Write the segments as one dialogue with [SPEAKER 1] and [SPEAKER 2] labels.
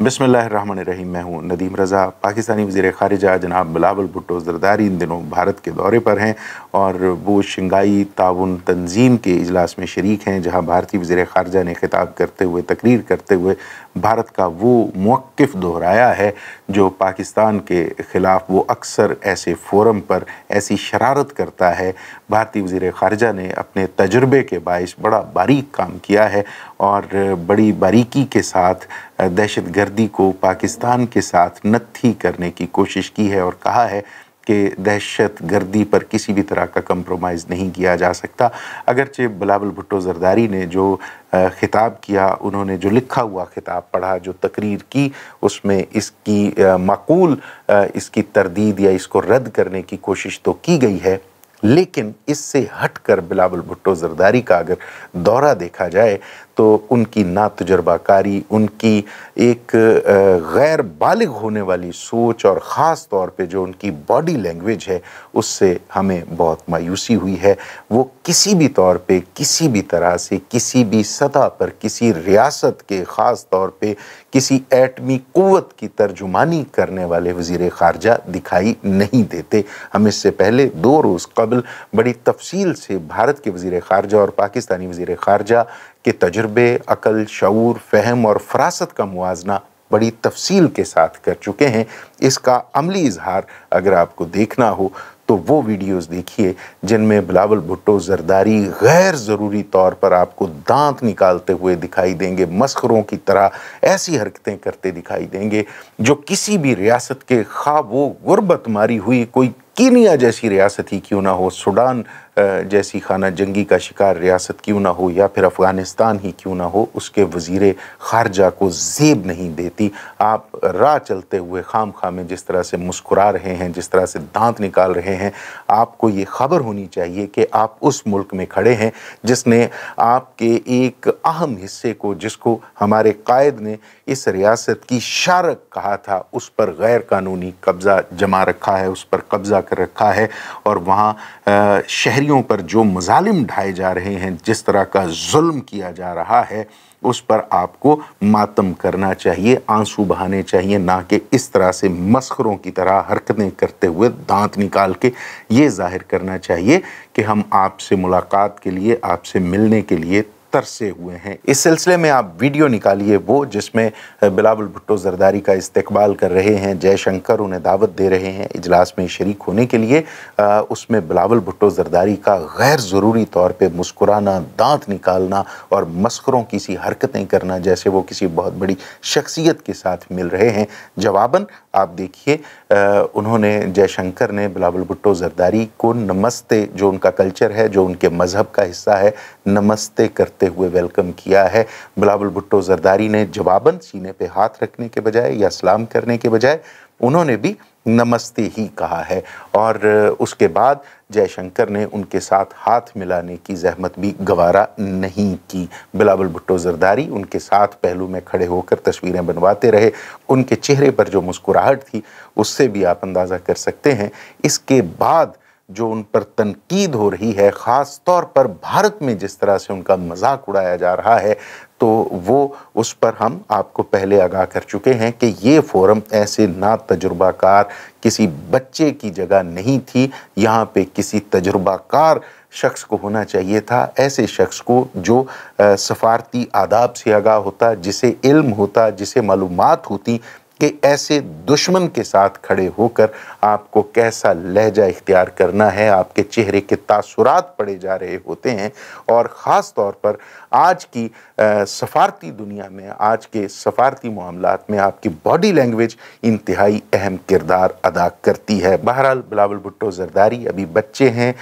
[SPEAKER 1] बिस्मिल्लाहिर्रहमानिर्रहीम। मैं हूँ नदीम रज़ा। पाकिस्तानी वज़ीर ख़ारिजा जनाब बिलावल भुट्टो ज़रदारी इन दिनों भारत के दौरे पर हैं और वो शंघाई ताउन तंज़ीम के इजलास में शरीक हैं, जहाँ भारतीय वज़ीर ख़ारिजा ने ख़िताब करते हुए, तकरीर करते हुए भारत का वो मौक़िफ़ दोहराया है जो पाकिस्तान के ख़िलाफ़ वो अक्सर ऐसे फ़ोरम पर ऐसी शरारत करता है। भारतीय वज़ीर ख़ारिजा ने अपने तजुर्बे के बाइस बड़ा बारीक काम किया है और बड़ी बारीकी के साथ दहशत गर्दी को पाकिस्तान के साथ नत्थी करने की कोशिश की है और कहा है कि दहशत गर्दी पर किसी भी तरह का कंप्रोमाइज़ नहीं किया जा सकता। अगरचे बिलावल भुट्टो ज़रदारी ने जो ख़िताब किया, उन्होंने जो लिखा हुआ ख़िताब पढ़ा, जो तकरीर की, उसमें इसकी माकूल इसकी तरदीद या इसको रद्द करने की कोशिश तो की गई है, लेकिन इससे हटकर बिलावल भुट्टो ज़रदारी का अगर दौरा देखा जाए तो उनकी नातजुर्बाकारी, उनकी एक गैर बालिग होने वाली सोच और ख़ास तौर पे जो उनकी बॉडी लैंग्वेज है, उससे हमें बहुत मायूसी हुई है। वो किसी भी तौर पे, किसी भी तरह से, किसी भी सतह पर, किसी रियासत के ख़ास तौर पे किसी एटमी क़ुव्वत की तर्जुमानी करने वाले वज़ीर ख़ारिजा दिखाई नहीं देते। हम इससे पहले 2 रोज़ कबल बड़ी तफसील से भारत के वज़ीर ख़ारिजा और पाकिस्तानी वज़ीर ख़ारिजा के तजुर्बे, अक़ल, शऊर, फ़हम और फ़रासत का मुआजना बड़ी तफसील के साथ कर चुके हैं। इसका अमली इजहार अगर आपको देखना हो तो वो वीडियोज़ देखिए जिनमें बिलावल भुट्टो ज़रदारी गैर ज़रूरी तौर पर आपको दांत निकालते हुए दिखाई देंगे, मस्खरों की तरह ऐसी हरकतें करते दिखाई देंगे जो किसी भी रियासत के, खा वो गुर्बत मारी हुई कोई कीनिया जैसी रियासत ही क्यों ना हो, सूडान जैसी खाना जंगी का शिकार रियासत क्यों ना हो, या फिर अफ़गानिस्तान ही क्यों ना हो, उसके वज़ीर ख़ारिजा को ज़ेब नहीं देती। आप राह चलते हुए खाम खा में जिस तरह से मुस्कुरा रहे हैं, जिस तरह से दांत निकाल रहे हैं, आपको ये ख़बर होनी चाहिए कि आप उस मुल्क में खड़े हैं जिसने आपके एक अहम हिस्से को, जिसको हमारे कायद ने इस रियासत की शारक कहा था, उस पर गैर कानूनी कब्ज़ा जमा रखा है, उस पर कब्ज़ा कर रखा है और वहाँ शहरियों पर जो मज़ालिम ढाए जा रहे हैं, जिस तरह का जुल्म किया जा रहा है, उस पर आपको मातम करना चाहिए, आंसू बहाने चाहिए, ना कि इस तरह से मस्खरों की तरह हरकतें करते हुए दांत निकाल के ये ज़ाहिर करना चाहिए कि हम आपसे मुलाकात के लिए, आपसे मिलने के लिए तरसे हुए हैं। इस सिलसिले में आप वीडियो निकालिए वो जिसमें बिलावल भुट्टो ज़रदारी का इस्तकबाल कर रहे हैं, जयशंकर उन्हें दावत दे रहे हैं इजलास में शरीक होने के लिए। उसमें बिलावल भुट्टो ज़रदारी का गैर ज़रूरी तौर पे मुस्कुराना, दांत निकालना और मस्खरों की सी हरकतें करना जैसे वो किसी बहुत बड़ी शख्सियत के साथ मिल रहे हैं। जवाबन आप देखिए, उन्होंने, जयशंकर ने बिलावल भुट्टो ज़रदारी को नमस्ते, जो उनका कल्चर है, जो उनके मज़हब का हिस्सा है, नमस्ते करते हुए वेलकम किया है। बिलावल भुट्टो ज़रदारी ने जवाबन सीने पे हाथ रखने के बजाय या सलाम करने के बजाय उन्होंने भी नमस्ते ही कहा है और उसके बाद जयशंकर ने उनके साथ हाथ मिलाने की ज़हमत भी गवारा नहीं की। बिलावल भुट्टो ज़रदारी उनके साथ पहलू में खड़े होकर तस्वीरें बनवाते रहे। उनके चेहरे पर जो मुस्कुराहट थी उससे भी आप अंदाज़ा कर सकते हैं। इसके बाद जो उन पर तनकीद हो रही है, ख़ास तौर पर भारत में जिस तरह से उनका मजाक उड़ाया जा रहा है, तो वो उस पर हम आपको पहले आगाह कर चुके हैं कि ये फ़ोरम ऐसे ना तजुर्बाकार किसी बच्चे की जगह नहीं थी। यहाँ पे किसी तजुर्बाकार शख्स को होना चाहिए था, ऐसे शख्स को जो सफ़ारती आदाब से आगाह होता, जिसे इल्म होता, जिसे मालूमात होती कि ऐसे दुश्मन के साथ खड़े होकर आपको कैसा लहजा इख्तियार करना है। आपके चेहरे के तासुरात पड़े जा रहे होते हैं और ख़ास तौर पर आज की सफ़ारती दुनिया में, आज के सफ़ारती मामलात में आपकी बॉडी लैंग्वेज इंतहाई अहम किरदार अदा करती है। बहरहाल बिलावल भुट्टो ज़रदारी अभी बच्चे हैं,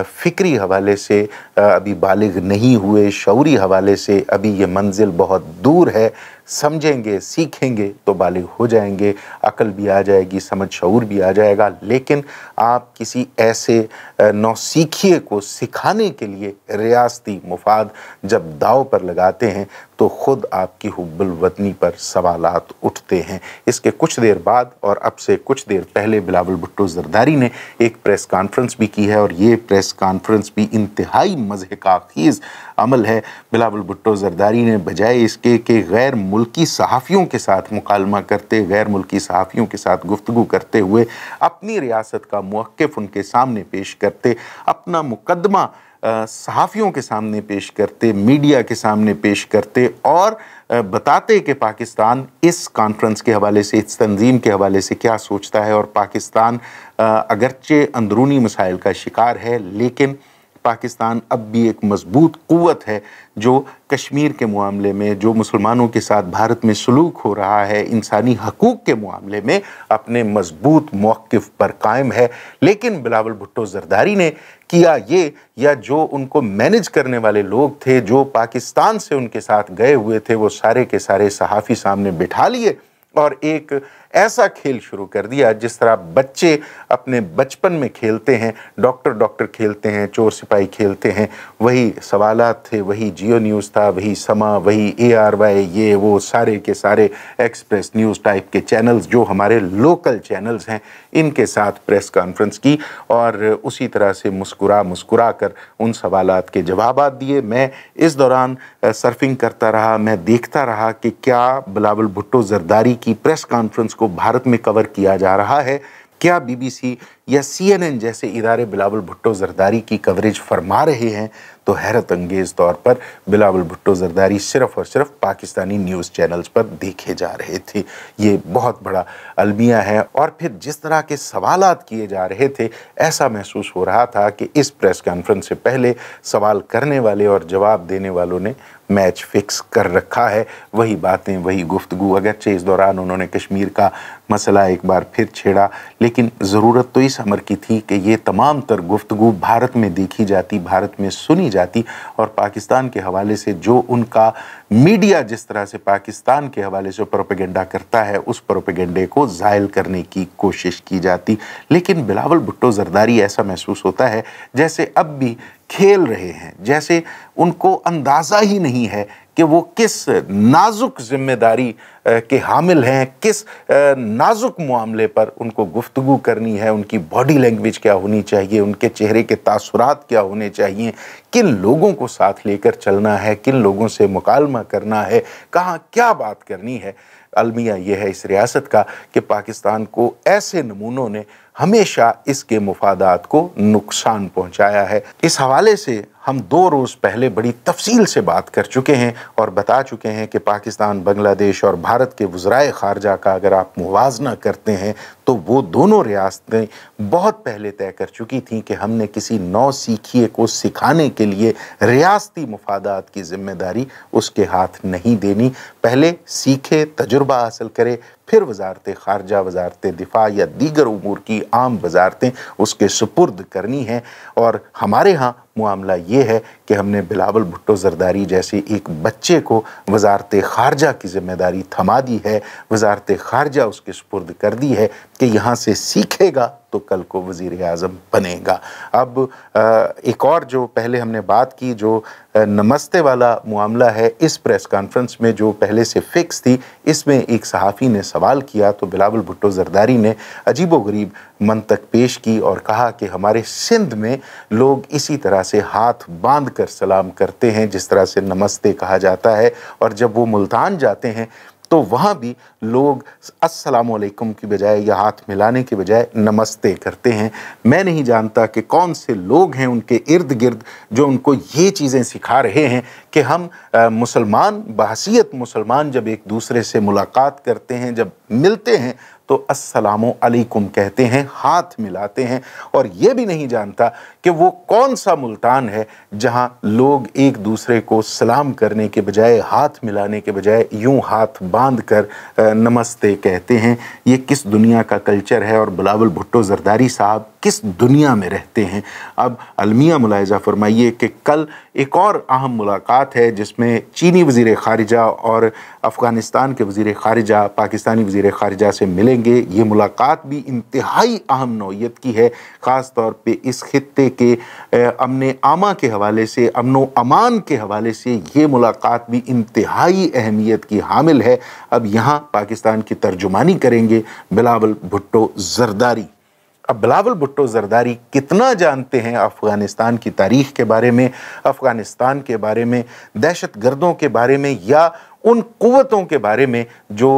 [SPEAKER 1] फ़िक्री हवाले से अभी बालिग नहीं हुए, शऊरी हवाले से अभी ये मंजिल बहुत दूर है। समझेंगे, सीखेंगे तो बालिग हो जाएंगे, अकल भी आ जाएगी, समझ शऊर भी आ जाएगा। लेकिन आप किसी ऐसे नौसीखिए को सिखाने के लिए रियासती मुफाद जब दाव पर लगाते जाते हैं तो ख़ुद आपकी हुब्बुल वतनी पर सवालात उठते हैं। इसके कुछ देर बाद और अब से कुछ देर पहले बिलावल भुट्टो ज़रदारी ने एक प्रेस कॉन्फ्रेंस भी की है और ये प्रेस कॉन्फ्रेंस भी इंतहाई मज़हक़ाख़ीज़ अमल है। बिलावल भुट्टो ज़रदारी ने बजाय इसके कि गैर मुल्की सहाफ़ियों के साथ मुकालमा करते, गैर मुल्की सहाफ़ियों के साथ गुफ्तगू करते हुए अपनी रियासत का मौक़िफ़ उनके सामने पेश करते, अपना मुकदमा सहाफ़ियों के सामने पेश करते, मीडिया के सामने पेश करते और बताते कि पाकिस्तान इस कॉन्फ्रेंस के हवाले से, इस तंजीम के हवाले से क्या सोचता है। और पाकिस्तान अगरचे अंदरूनी मसाइल का शिकार है, लेकिन पाकिस्तान अब भी एक मजबूत क़ुव्वत है जो कश्मीर के मामले में, जो मुसलमानों के साथ भारत में सलूक हो रहा है, इंसानी हकूक़ के मामले में अपने मजबूत मौक़िफ़ पर कायम है। लेकिन बिलावल भुट्टो ज़रदारी ने किया ये, या जो उनको मैनेज करने वाले लोग थे, जो पाकिस्तान से उनके साथ गए हुए थे, वो सारे के सारे सहाफ़ी सामने बिठा लिए और एक ऐसा खेल शुरू कर दिया जिस तरह बच्चे अपने बचपन में खेलते हैं, डॉक्टर डॉक्टर खेलते हैं, चोर सिपाही खेलते हैं। वही सवालात थे, वही जियो न्यूज़ था, वही समा, वही ARY, ये वो सारे के सारे एक्सप्रेस न्यूज़ टाइप के चैनल्स जो हमारे लोकल चैनल्स हैं, इनके साथ प्रेस कॉन्फ्रेंस की और उसी तरह से मुस्कुरा कर उन सवालात के जवाबात दिए। मैं इस दौरान सर्फिंग करता रहा, मैं देखता रहा कि क्या बिलावल भुट्टो ज़रदारी की प्रेस कॉन्फ्रेंस को भारत में कवर किया जा रहा है, क्या BBC या CNN जैसे इदारे बिलावल भुट्टो ज़रदारी की कवरेज फरमा रहे हैं। तो हैरत अंगेज़ तौर पर बिलावल भुट्टो ज़रदारी सिर्फ़ और सिर्फ पाकिस्तानी न्यूज़ चैनल्स पर देखे जा रहे थे। ये बहुत बड़ा अलमिया है। और फिर जिस तरह के सवालात किए जा रहे थे, ऐसा महसूस हो रहा था कि इस प्रेस कॉन्फ्रेंस से पहले सवाल करने वाले और जवाब देने वालों ने मैच फिक्स कर रखा है। वही बातें, वही गुफ्तगू। अगरचे इस दौरान उन्होंने कश्मीर का मसला एक बार फिर छेड़ा, लेकिन ज़रूरत तो इस अमर की थी कि ये तमाम तर गुफ्तगू भारत में देखी जाती, भारत में सुनी जाती और पाकिस्तान के हवाले से जो उनका मीडिया जिस तरह से पाकिस्तान के हवाले से प्रोपेगेंडा करता है, उस प्रोपेगेंडे को ज़ायल करने की कोशिश की जाती। लेकिन बिलावल भुट्टो ज़रदारी ऐसा महसूस होता है जैसे अब भी खेल रहे हैं, जैसे उनको अंदाज़ा ही नहीं है कि वो किस नाजुक ज़िम्मेदारी के हामिल हैं, किस नाजुक मामले पर उनको गुफ्तगू करनी है, उनकी बॉडी लैंग्वेज क्या होनी चाहिए, उनके चेहरे के तासुरात क्या होने चाहिए, किन लोगों को साथ लेकर चलना है, किन लोगों से मुकालमा करना है, कहाँ क्या बात करनी है। अलमिया ये है इस रियासत का कि पाकिस्तान को ऐसे नमूनों ने हमेशा इसके मुफादात को नुकसान पहुंचाया है। इस हवाले से हम 2 रोज़ पहले बड़ी तफसील से बात कर चुके हैं और बता चुके हैं कि पाकिस्तान, बांग्लादेश और भारत के वज़राए ख़ारजा का अगर आप मुवाज़ना करते हैं तो वो दोनों रियासतें बहुत पहले तय कर चुकी थीं कि हमने किसी नौ सीखिए को सिखाने के लिए रियासती मुफादात की ज़िम्मेदारी उसके हाथ नहीं देनी। पहले सीखे, तजुर्बा हासिल करे, फिर वजारत ख़ारजा, वजारत दिफा या दीगर उमूर की आम वजारतें उसके सुपुर्द करनी हैं। और हमारे यहाँ मामला ये है कि हमने बिलावल भुट्टो ज़रदारी जैसे एक बच्चे को वजारत ख़ारजा की ज़िम्मेदारी थमा दी है, वजारत ख़ारजा उसके सुपुर्द कर दी है कि यहाँ से सीखेगा तो कल को वज़ीर आज़म बनेगा। अब एक और जो पहले हमने बात की, जो नमस्ते वाला मामला है, इस प्रेस कॉन्फ्रेंस में जो पहले से फिक्स थी, इसमें एक सहाफ़ी ने सवाल किया तो बिलावल भुट्टो ज़रदारी ने अजीबोगरीब मंतक पेश की और कहा कि हमारे सिंध में लोग इसी तरह से हाथ बांध कर सलाम करते हैं जिस तरह से नमस्ते कहा जाता है, और जब वो मुल्तान जाते हैं तो वहाँ भी लोग अस्सलामु अलैकुम की बजाय या हाथ मिलाने के बजाय नमस्ते करते हैं। मैं नहीं जानता कि कौन से लोग हैं उनके इर्द गिर्द जो उनको ये चीज़ें सिखा रहे हैं कि हम मुसलमान, बहसीयत मुसलमान जब एक दूसरे से मुलाकात करते हैं, जब मिलते हैं तो अस्सलामु अलैकुम कहते हैं, हाथ मिलाते हैं। और ये भी नहीं जानता कि वो कौन सा मुल्तान है जहाँ लोग एक दूसरे को सलाम करने के बजाय, हाथ मिलाने के बजाय यूं हाथ बांध कर नमस्ते कहते हैं। ये किस दुनिया का कल्चर है और बिलावल भुट्टो ज़रदारी साहब किस दुनिया में रहते हैं। अब अलमिया मुलाहिज़ा फरमाइए कि कल एक और अहम मुलाकात है जिसमें चीनी वज़ीर ख़ारिजा और अफ़गानिस्तान के वज़ीर ख़ारिजा पाकिस्तानी वज़ीर ख़ारिजा से मिलेंगे। ये मुलाकात भी इंतहाई अहम नौइयत की है, ख़ास तौर पे इस खित्ते के अमन आमा के हवाले से, अमन व अमान के हवाले से ये मुलाकात भी इंतहाई अहमियत की हामिल है। अब यहाँ पाकिस्तान की तर्जुमानी करेंगे बिलावल भुट्टो ज़रदारी। अब बिलावल भुट्टो ज़रदारी कितना जानते हैं अफ़गानिस्तान की तारीख़ के बारे में, अफ़गानिस्तान के बारे में, दहशत गर्दों के बारे में, या उन क़ुव्वतों के बारे में जो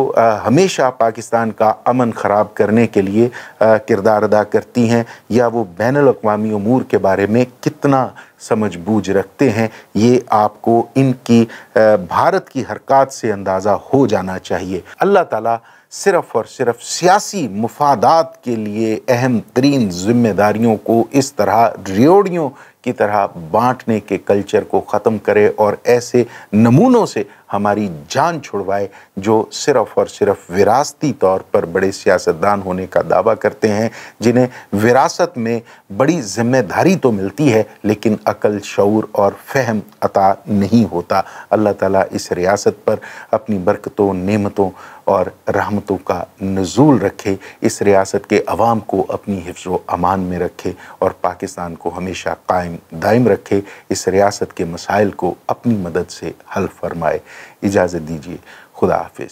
[SPEAKER 1] हमेशा पाकिस्तान का अमन ख़राब करने के लिए किरदार अदा करती हैं, या वो बैनुल अक़वामी उमूर के बारे में कितना समझ बूझ रखते हैं, ये आपको इनकी भारत की हरकत से अंदाज़ा हो जाना चाहिए। अल्लाह ताला सिर्फ़ और सिर्फ सियासी मुफादात के लिए अहम तरीन ज़िम्मेदारियों को इस तरह रियोड़ियों की तरह बांटने के कल्चर को ख़त्म करे और ऐसे नमूनों से हमारी जान छुड़वाए जो सिर्फ़ और सिर्फ विरासती तौर पर बड़े सियासतदान होने का दावा करते हैं, जिन्हें विरासत में बड़ी ज़िम्मेदारी तो मिलती है लेकिन अकल, शऊर और फ़हम अता नहीं होता। अल्लाह ताला इस रियासत पर अपनी बरकतों, नेमतों और रहमतों का नुज़ूल रखे, इस रियासत के अवाम को अपनी हिफ्ज़ व अमान में रखे और पाकिस्तान को हमेशा कायम दायम रखे, इस रियासत के मसाइल को अपनी मदद से हल फरमाए। इजाज़त दीजिए, खुदा हाफिज़।